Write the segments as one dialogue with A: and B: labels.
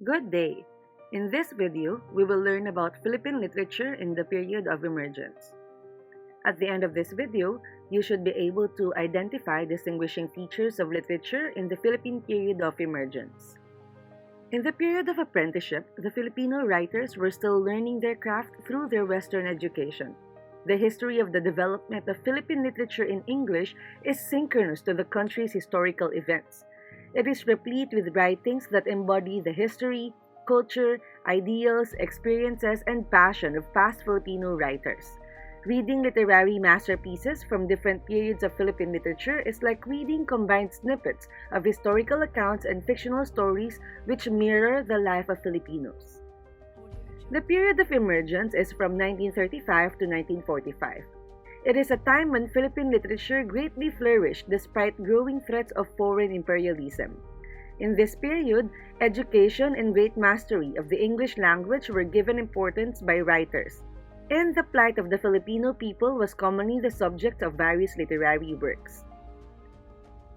A: Good day! In this video, we will learn about Philippine literature in the period of emergence. At the end of this video, you should be able to identify distinguishing features of literature in the Philippine period of emergence. In the period of apprenticeship, the Filipino writers were still learning their craft through their Western education. The history of the development of Philippine literature in English is synchronous to the country's historical events. It is replete with writings that embody the history, culture, ideals, experiences, and passion of past Filipino writers. Reading literary masterpieces from different periods of Philippine literature is like reading combined snippets of historical accounts and fictional stories which mirror the life of Filipinos. The period of emergence is from 1935 to 1945. It is a time when Philippine literature greatly flourished despite growing threats of foreign imperialism. In this period, education and great mastery of the English language were given importance by writers, and the plight of the Filipino people was commonly the subject of various literary works.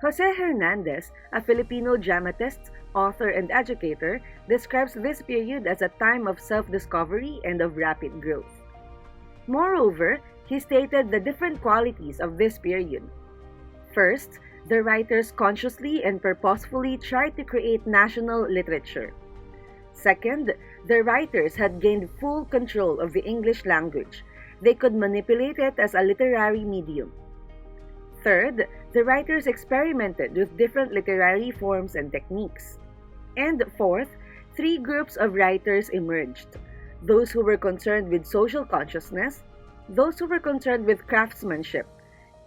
A: Jose Hernandez, a Filipino dramatist, author, and educator, describes this period as a time of self-discovery and of rapid growth. Moreover, he stated the different qualities of this period. First, the writers consciously and purposefully tried to create national literature. Second, the writers had gained full control of the English language. They could manipulate it as a literary medium. Third, the writers experimented with different literary forms and techniques. And fourth, three groups of writers emerged: those who were concerned with social consciousness, those who were concerned with craftsmanship,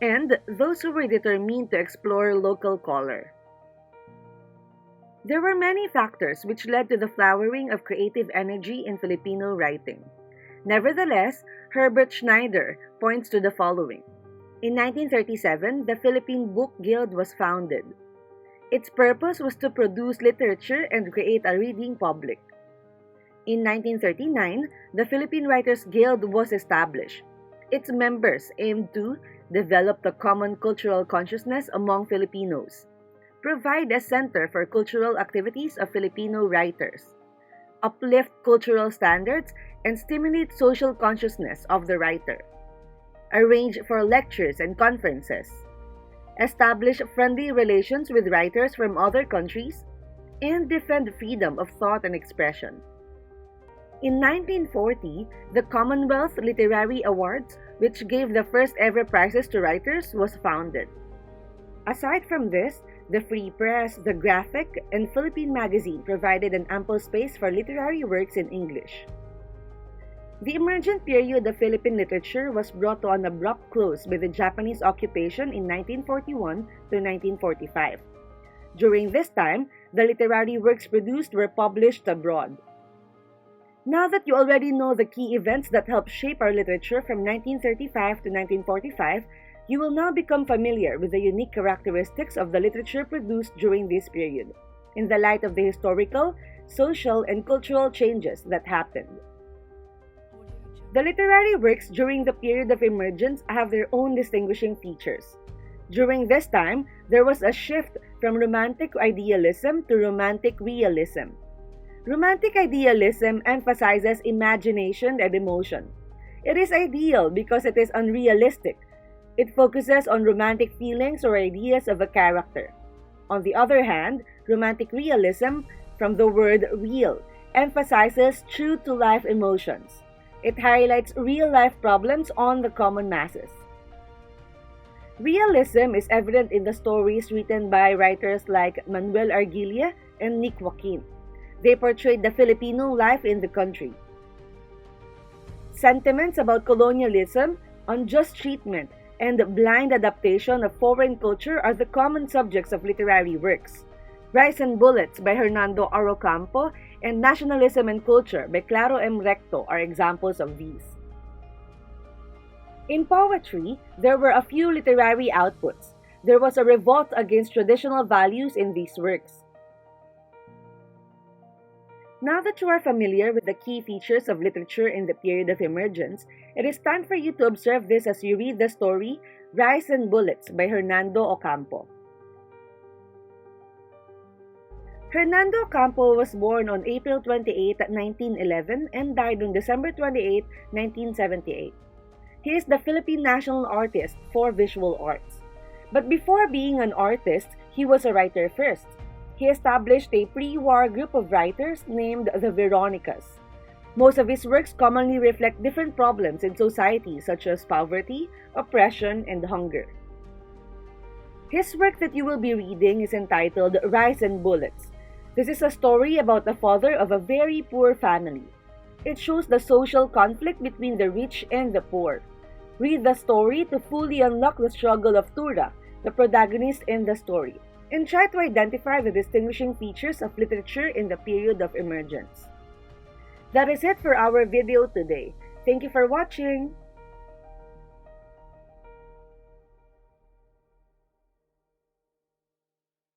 A: and those who were determined to explore local color. There were many factors which led to the flowering of creative energy in Filipino writing. Nevertheless, Herbert Schneider points to the following. In 1937, the Philippine Book Guild was founded. Its purpose was to produce literature and create a reading public. In 1939, the Philippine Writers Guild was established. Its members aimed to develop the common cultural consciousness among Filipinos, provide a center for cultural activities of Filipino writers, uplift cultural standards, and stimulate social consciousness of the writer, arrange for lectures and conferences, establish friendly relations with writers from other countries, and defend freedom of thought and expression. In 1940, the Commonwealth Literary Awards, which gave the first ever prizes to writers, was founded. Aside from this, the Free Press, the Graphic, and Philippine Magazine provided an ample space for literary works in English. The emergent period of Philippine literature was brought to an abrupt close by the Japanese occupation in 1941 to 1945. During this time, the literary works produced were published abroad. Now that you already know the key events that helped shape our literature from 1935 to 1945, you will now become familiar with the unique characteristics of the literature produced during this period, in the light of the historical, social, and cultural changes that happened. The literary works during the period of emergence have their own distinguishing features. During this time, there was a shift from romantic idealism to romantic realism. Romantic idealism emphasizes imagination and emotion. It is ideal because it is unrealistic. It focuses on romantic feelings or ideas of a character. On the other hand, romantic realism, from the word real, emphasizes true-to-life emotions. It highlights real-life problems on the common masses. Realism is evident in the stories written by writers like Manuel Argilia and Nick Joaquin. They portrayed the Filipino life in the country. Sentiments about colonialism, unjust treatment, and blind adaptation of foreign culture are the common subjects of literary works. Rice and Bullets by Fernando Ocampo and Nationalism and Culture by Claro M. Recto are examples of these. In poetry, there were a few literary outputs. There was a revolt against traditional values in these works. Now that you are familiar with the key features of literature in the period of emergence, it is time for you to observe this as you read the story Rice and Bullets by Fernando Ocampo. Fernando Ocampo was born on April 28, 1911 and died on December 28, 1978. He is the Philippine national artist for visual arts. But before being an artist, he was a writer first. He established a pre-war group of writers named the Veronicas. Most of his works commonly reflect different problems in society such as poverty, oppression, and hunger. His work that you will be reading is entitled Rice and Bullets. This is a story about the father of a very poor family. It shows the social conflict between the rich and the poor. Read the story to fully unlock the struggle of Tura, the protagonist in the story, and try to identify the distinguishing features of literature in the period of emergence. That is it for our video today. Thank you for watching!